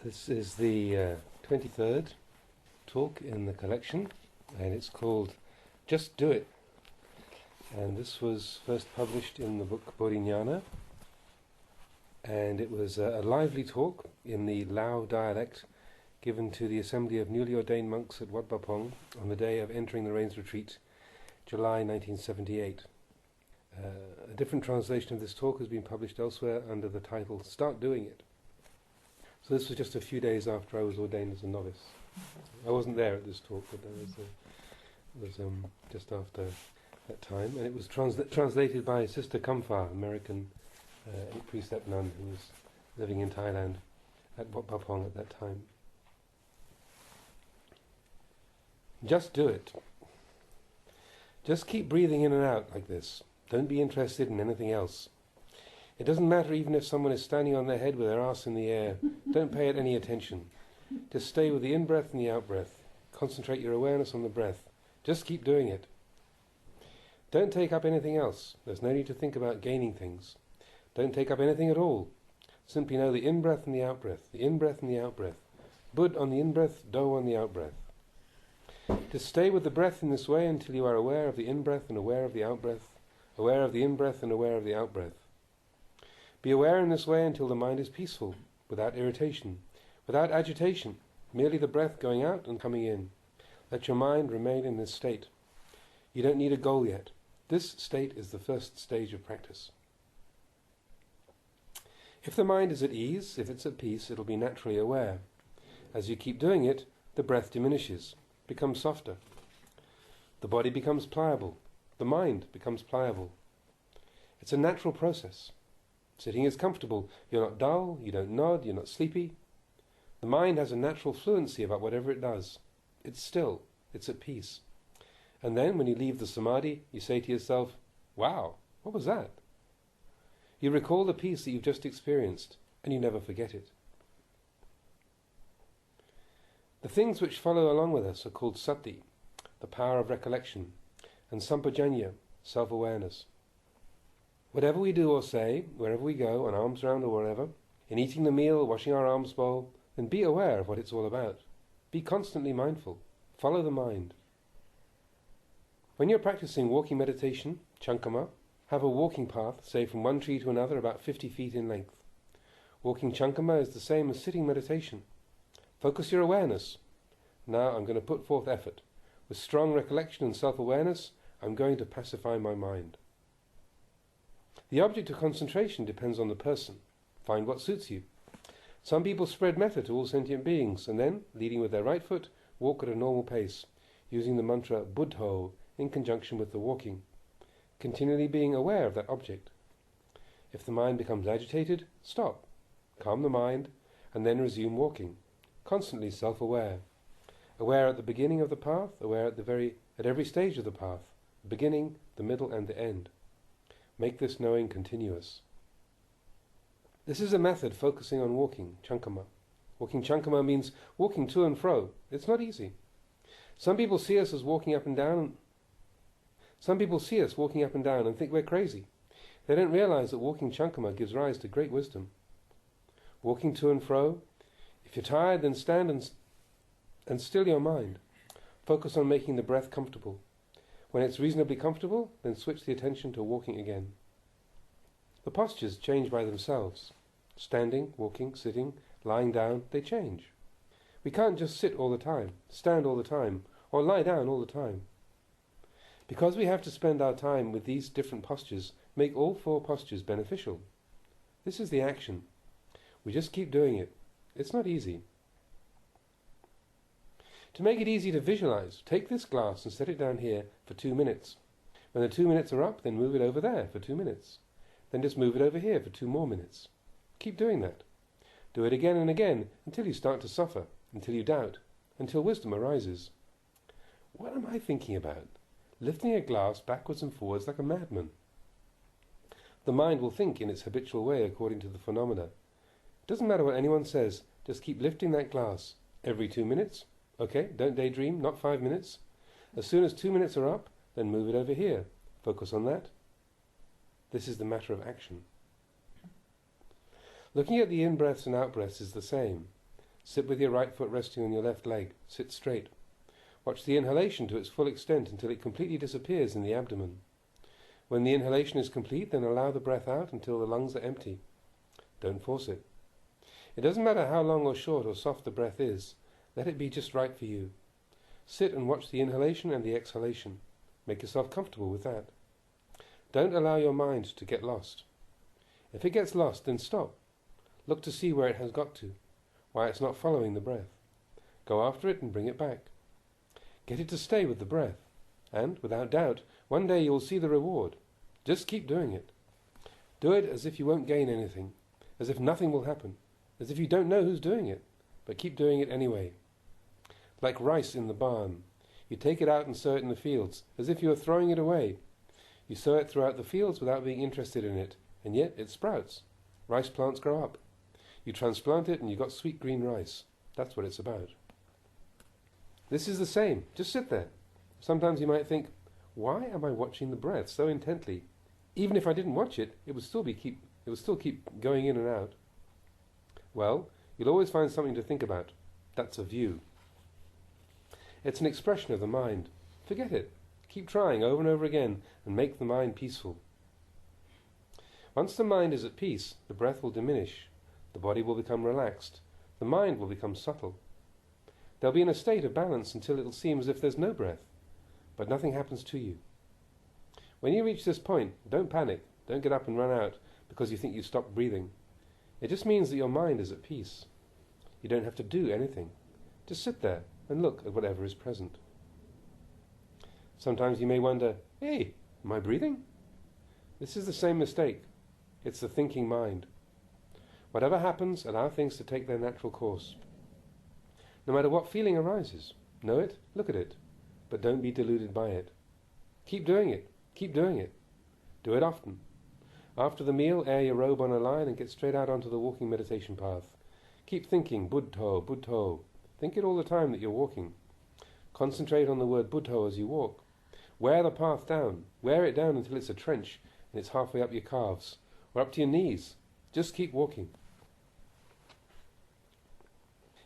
This is the 23rd talk in the collection, and it's called Just Do It. And this was first published in the book Bodhinyana, and it was a lively talk in the Lao dialect given to the assembly of newly ordained monks at Wat Pah on the day of entering the Rains Retreat, July 1978. A different translation of this talk has been published elsewhere under the title Start Doing It. So this was just a few days after I was ordained as a novice. I wasn't there at this talk, but it was just after that time. And it was translated by Sister Kamphar, American precept nun who was living in Thailand at Wat Pah at that time. Just do it. Just keep breathing in and out like this. Don't be interested in anything else. It doesn't matter even if someone is standing on their head with their arse in the air. Don't pay it any attention. Just stay with the in-breath and the out-breath. Concentrate your awareness on the breath. Just keep doing it. Don't take up anything else. There's no need to think about gaining things. Don't take up anything at all. Simply know the in-breath and the out-breath, the in-breath and the out-breath. Bud on the in-breath, Do on the out-breath. Just stay with the breath in this way until you are aware of the in-breath and aware of the out-breath, aware of the in-breath and aware of the out-breath. Be aware in this way until the mind is peaceful, without irritation, without agitation, merely the breath going out and coming in. Let your mind remain in this state. You don't need a goal yet. This state is the first stage of practice. If the mind is at ease, if it's at peace, it'll be naturally aware. As you keep doing it, the breath diminishes, becomes softer. The body becomes pliable. The mind becomes pliable. It's a natural process. Sitting is comfortable. You're not dull, you don't nod, you're not sleepy. The mind has a natural fluency about whatever it does. It's still, it's at peace. And then when you leave the samadhi, you say to yourself, wow, what was that? You recall the peace that you've just experienced, and you never forget it. The things which follow along with us are called sati, the power of recollection, and sampajanya, self-awareness. Whatever we do or say, wherever we go, on alms round or wherever, in eating the meal, washing our alms bowl, then be aware of what it's all about. Be constantly mindful. Follow the mind. When you're practicing walking meditation, chankama, have a walking path, say from one tree to another, about 50 feet in length. Walking chankama is the same as sitting meditation. Focus your awareness. Now I'm going to put forth effort. With strong recollection and self-awareness, I'm going to pacify my mind. The object of concentration depends on the person. Find what suits you. Some people spread metta to all sentient beings, and then, leading with their right foot, walk at a normal pace, using the mantra Buddho in conjunction with the walking, continually being aware of that object. If the mind becomes agitated, stop, calm the mind, and then resume walking, constantly self-aware. Aware at the beginning of the path, aware at every stage of the path, the beginning, the middle, and the end. Make this knowing continuous. This is a method focusing on walking, chankama. Walking chankama means walking to and fro. It's not easy. Some people see us walking up and down and think we're crazy. They don't realize that walking chankama gives rise to great wisdom. Walking to and fro. If you're tired, then stand and still your mind. Focus on making the breath comfortable. When it's reasonably comfortable, then switch the attention to walking again. The postures change by themselves. Standing, walking, sitting, lying down, they change. We can't just sit all the time, stand all the time, or lie down all the time. Because we have to spend our time with these different postures, make all 4 postures beneficial. This is the action. We just keep doing it. It's not easy. To make it easy to visualize, take this glass and set it down here for 2 minutes. When the 2 minutes are up, then move it over there for 2 minutes. Then just move it over here for 2 more minutes. Keep doing that. Do it again and again until you start to suffer, until you doubt, until wisdom arises. What am I thinking about? Lifting a glass backwards and forwards like a madman. The mind will think in its habitual way according to the phenomena. It doesn't matter what anyone says, just keep lifting that glass every 2 minutes. Okay, don't daydream, not 5 minutes. As soon as 2 minutes are up, then move it over here. Focus on that. This is the matter of action. Looking at the in-breaths and out-breaths is the same. Sit with your right foot resting on your left leg. Sit straight. Watch the inhalation to its full extent until it completely disappears in the abdomen. When the inhalation is complete, then allow the breath out until the lungs are empty. Don't force it. It doesn't matter how long or short or soft the breath is. Let it be just right for you. Sit and watch the inhalation and the exhalation. Make yourself comfortable with that. Don't allow your mind to get lost. If it gets lost, then stop. Look to see where it has got to, why it's not following the breath. Go after it and bring it back. Get it to stay with the breath, and, without doubt, one day you will see the reward. Just keep doing it. Do it as if you won't gain anything, as if nothing will happen, as if you don't know who's doing it, but keep doing it anyway. Like rice in the barn. You take it out and sow it in the fields, as if you were throwing it away. You sow it throughout the fields without being interested in it, and yet it sprouts. Rice plants grow up. You transplant it and you got sweet green rice. That's what it's about. This is the same. Just sit there. Sometimes you might think, why am I watching the breath so intently? Even if I didn't watch it, it would still keep going in and out. Well, you'll always find something to think about. That's a view. It's an expression of the mind. Forget it. Keep trying over and over again and make the mind peaceful. Once the mind is at peace, the breath will diminish. The body will become relaxed. The mind will become subtle. They'll be in a state of balance until it'll seem as if there's no breath, but nothing happens to you. When you reach this point, don't panic, don't get up and run out because you think you've stopped breathing. It just means that your mind is at peace. You don't have to do anything. Just sit there and look at whatever is present. Sometimes you may wonder, hey, am I breathing? This is the same mistake. It's the thinking mind. Whatever happens, allow things to take their natural course. No matter what feeling arises, know it, look at it, but don't be deluded by it. Keep doing it, keep doing it. Do it often. After the meal, air your robe on a line and get straight out onto the walking meditation path. Keep thinking, Buddho, Buddho. Think it all the time that you're walking. Concentrate on the word Buddho as you walk. Wear the path down. Wear it down until it's a trench and it's halfway up your calves, or up to your knees. Just keep walking.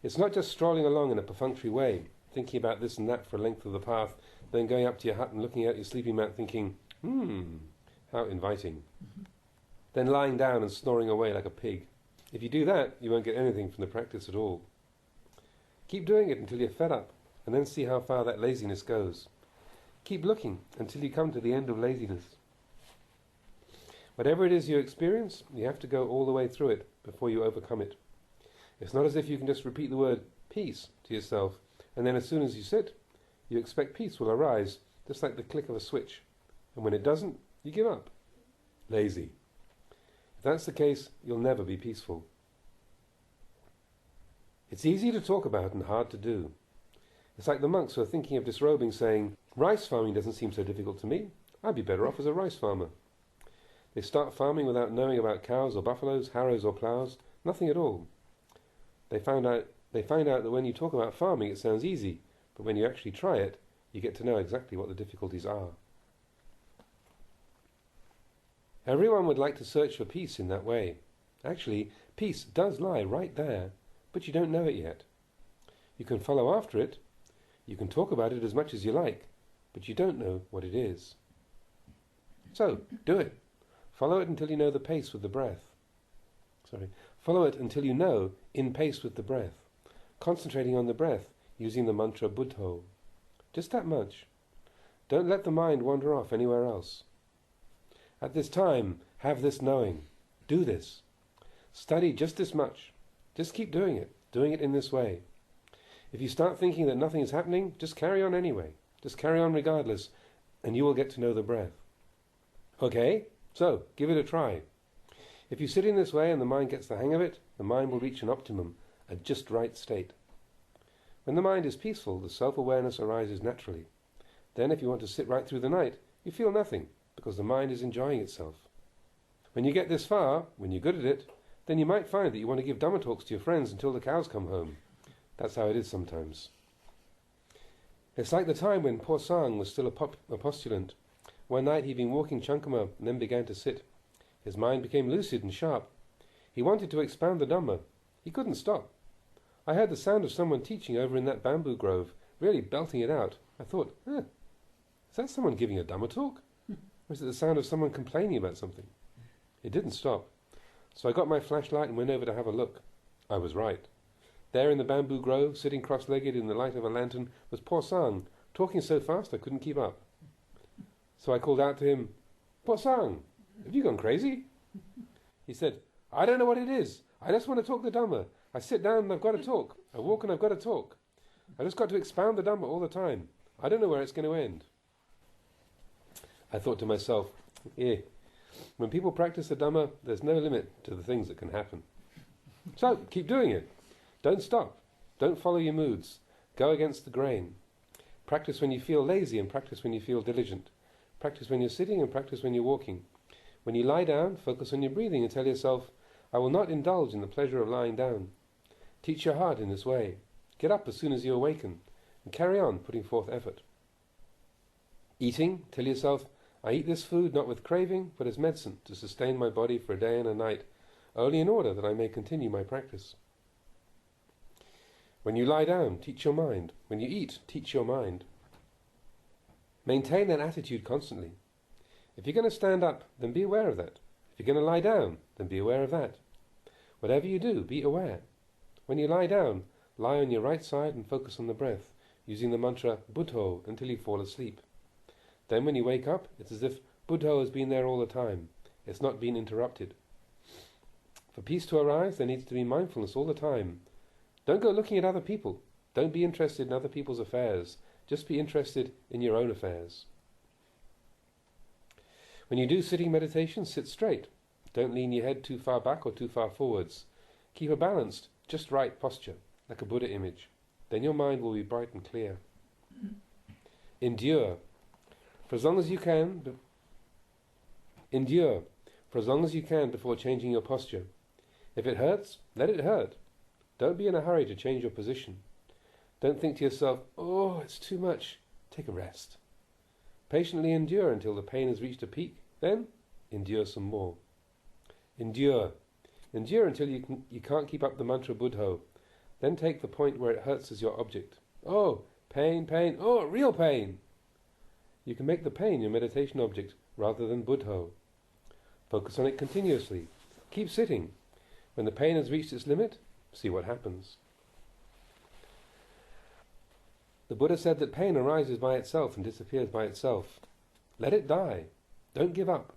It's not just strolling along in a perfunctory way, thinking about this and that for a length of the path, then going up to your hut and looking at your sleeping mat thinking, how inviting. Then lying down and snoring away like a pig. If you do that, you won't get anything from the practice at all. Keep doing it until you're fed up, and then see how far that laziness goes. Keep looking until you come to the end of laziness. Whatever it is you experience, you have to go all the way through it before you overcome it. It's not as if you can just repeat the word peace to yourself, and then as soon as you sit, you expect peace will arise, just like the click of a switch. And when it doesn't, you give up. Lazy. If that's the case, you'll never be peaceful. It's easy to talk about and hard to do. It's like the monks who are thinking of disrobing, saying, rice farming doesn't seem so difficult to me. I'd be better off as a rice farmer. They start farming without knowing about cows or buffaloes, harrows or ploughs, nothing at all. They find out that when you talk about farming it sounds easy, but when you actually try it, you get to know exactly what the difficulties are. Everyone would like to search for peace in that way. Actually, peace does lie right there, but you don't know it yet. You can follow after it, you can talk about it as much as you like, but you don't know what it is. So, do it. Follow it until you know the pace with the breath. Follow it until you know in pace with the breath, concentrating on the breath using the mantra Buddho. Just that much. Don't let the mind wander off anywhere else. At this time, have this knowing. Do this. Study just this much. Just keep doing it in this way. If you start thinking that nothing is happening, just carry on anyway. Just carry on regardless, and you will get to know the breath. Okay? So, give it a try. If you sit in this way and the mind gets the hang of it, the mind will reach an optimum, a just right state. When the mind is peaceful, the self-awareness arises naturally. Then if you want to sit right through the night, you feel nothing, because the mind is enjoying itself. When you get this far, when you're good at it, then you might find that you want to give Dhamma talks to your friends until the cows come home. That's how it is sometimes. It's like the time when poor Sang was still a postulant. One night he'd been walking Chankama and then began to sit. His mind became lucid and sharp. He wanted to expound the Dhamma. He couldn't stop. I heard the sound of someone teaching over in that bamboo grove, really belting it out. I thought, is that someone giving a Dhamma talk? Or is it the sound of someone complaining about something? It didn't stop. So I got my flashlight and went over to have a look. I was right. There in the bamboo grove, sitting cross-legged in the light of a lantern, was Po Sang, talking so fast I couldn't keep up. So I called out to him, Po Sang, have you gone crazy? He said, I don't know what it is. I just want to talk the Dhamma. I sit down and I've got to talk. I walk and I've got to talk. I just got to expound the Dhamma all the time. I don't know where it's going to end. I thought to myself, when people practice the Dhamma, there's no limit to the things that can happen. So, keep doing it. Don't stop. Don't follow your moods. Go against the grain. Practice when you feel lazy and practice when you feel diligent. Practice when you're sitting and practice when you're walking. When you lie down, focus on your breathing and tell yourself, I will not indulge in the pleasure of lying down. Teach your heart in this way. Get up as soon as you awaken and carry on putting forth effort. Eating, tell yourself, I eat this food not with craving, but as medicine to sustain my body for a day and a night, only in order that I may continue my practice. When you lie down, teach your mind. When you eat, teach your mind. Maintain that attitude constantly. If you're going to stand up, then be aware of that. If you're going to lie down, then be aware of that. Whatever you do, be aware. When you lie down, lie on your right side and focus on the breath, using the mantra Buddho until you fall asleep. Then when you wake up, it's as if Buddho has been there all the time. It's not been interrupted. For peace to arise, there needs to be mindfulness all the time. Don't go looking at other people. Don't be interested in other people's affairs. Just be interested in your own affairs. When you do sitting meditation, sit straight. Don't lean your head too far back or too far forwards. Keep a balanced, just right posture, like a Buddha image. Then your mind will be bright and clear. Endure. For as long as you can, endure for as long as you can before changing your posture. If it hurts, let it hurt. Don't be in a hurry to change your position. Don't think to yourself, oh, it's too much. Take a rest. Patiently endure until the pain has reached a peak. Then, endure some more. Endure. Endure until you can't keep up the mantra Buddho. Then take the point where it hurts as your object. Oh, pain, pain. Oh, real pain. You can make the pain your meditation object rather than Buddho. Focus on it continuously. Keep sitting. When the pain has reached its limit, see what happens. The Buddha said that pain arises by itself and disappears by itself. Let it die. Don't give up.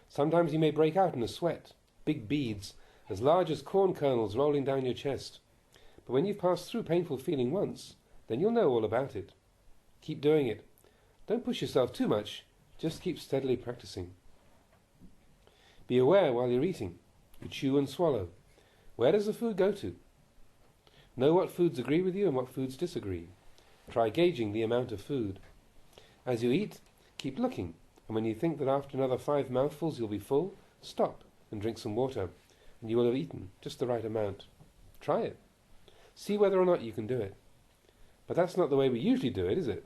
Sometimes you may break out in a sweat, big beads, as large as corn kernels rolling down your chest. But when you've passed through painful feeling once, then you'll know all about it. Keep doing it. Don't push yourself too much. Just keep steadily practicing. Be aware while you're eating. You chew and swallow. Where does the food go to? Know what foods agree with you and what foods disagree. Try gauging the amount of food. As you eat, keep looking, and when you think that after another 5 mouthfuls you'll be full, stop and drink some water, and you will have eaten just the right amount. Try it. See whether or not you can do it. But that's not the way we usually do it, is it?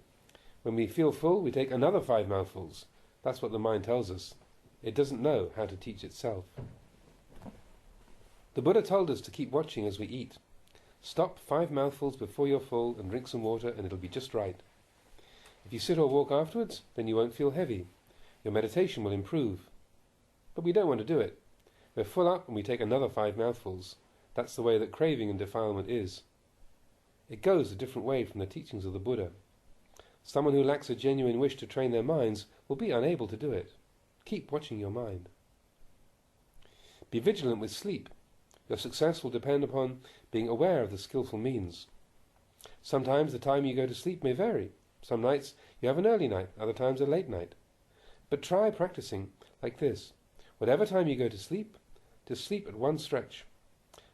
When we feel full, we take another 5 mouthfuls. That's what the mind tells us. It doesn't know how to teach itself. The Buddha told us to keep watching as we eat. Stop 5 mouthfuls before you're full and drink some water and it'll be just right. If you sit or walk afterwards, then you won't feel heavy. Your meditation will improve. But we don't want to do it. We're full up and we take another 5 mouthfuls. That's the way that craving and defilement is. It goes a different way from the teachings of the Buddha. Someone who lacks a genuine wish to train their minds will be unable to do it. Keep watching your mind. Be vigilant with sleep. Your success will depend upon being aware of the skillful means. Sometimes the time you go to sleep may vary. Some nights you have an early night, other times a late night. But try practicing like this. Whatever time you go to sleep, just sleep at one stretch.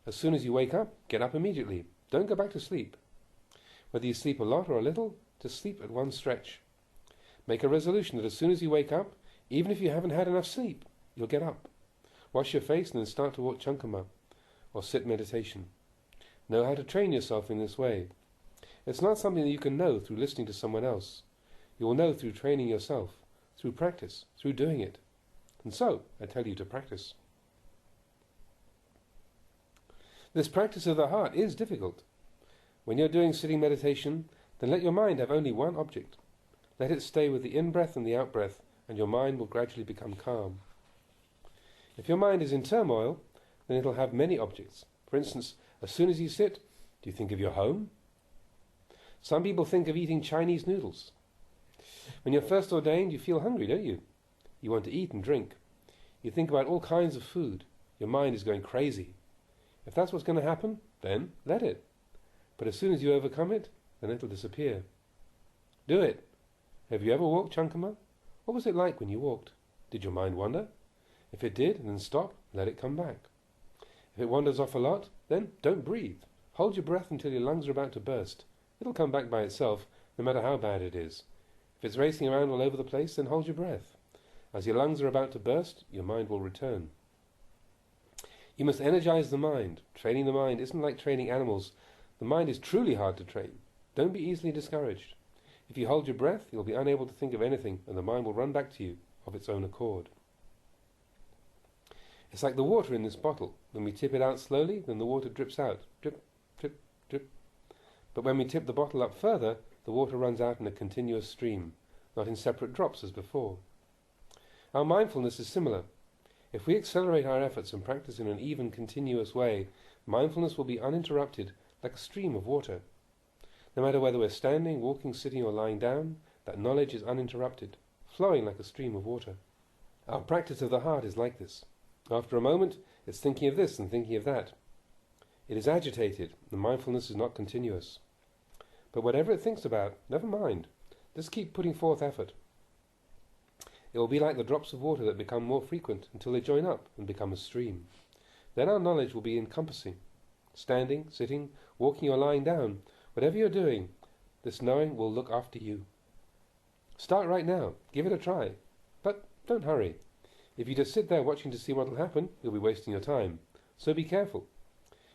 As soon as you wake up, get up immediately. Don't go back to sleep. Whether you sleep a lot or a little, just sleep at one stretch. Make a resolution that as soon as you wake up, even if you haven't had enough sleep, you'll get up. Wash your face and then start to walk chankama, or sit meditation. Know how to train yourself in this way. It's not something that you can know through listening to someone else. You will know through training yourself, through practice, through doing it. And so, I tell you to practice. This practice of the heart is difficult. When you're doing sitting meditation, then let your mind have only one object. Let it stay with the in-breath and the out-breath, and your mind will gradually become calm. If your mind is in turmoil, then it'll have many objects. For instance, as soon as you sit, do you think of your home? Some people think of eating Chinese noodles. When you're first ordained, you feel hungry, don't you? You want to eat and drink. You think about all kinds of food. Your mind is going crazy. If that's what's going to happen, then let it. But as soon as you overcome it, then it'll disappear. Do it. Have you ever walked, Chankama? What was it like when you walked? Did your mind wander? If it did, then stop, let it come back. If it wanders off a lot, then don't breathe. Hold your breath until your lungs are about to burst. It'll come back by itself, no matter how bad it is. If it's racing around all over the place, then hold your breath. As your lungs are about to burst, your mind will return. You must energize the mind. Training the mind isn't like training animals. The mind is truly hard to train. Don't be easily discouraged. If you hold your breath, you'll be unable to think of anything, and the mind will run back to you of its own accord. It's like the water in this bottle. When we tip it out slowly, then the water drips out. Drip, drip, drip. But when we tip the bottle up further, the water runs out in a continuous stream, not in separate drops as before. Our mindfulness is similar. If we accelerate our efforts and practice in an even, continuous way, mindfulness will be uninterrupted like a stream of water. No matter whether we're standing, walking, sitting or lying down, that knowledge is uninterrupted, flowing like a stream of water. Our practice of the heart is like this. After a moment, it's thinking of this and thinking of that. It is agitated, the mindfulness is not continuous. But whatever it thinks about, never mind. Just keep putting forth effort. It will be like the drops of water that become more frequent until they join up and become a stream. Then our knowledge will be encompassing. Standing, sitting, walking or lying down, whatever you're doing, this knowing will look after you. Start right now. Give it a try. But don't hurry. If you just sit there watching to see what will happen, you'll be wasting your time. So be careful.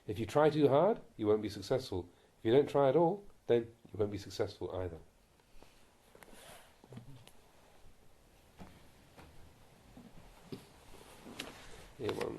If you try too hard, you won't be successful. If you don't try at all, then you won't be successful either. Yeah, well.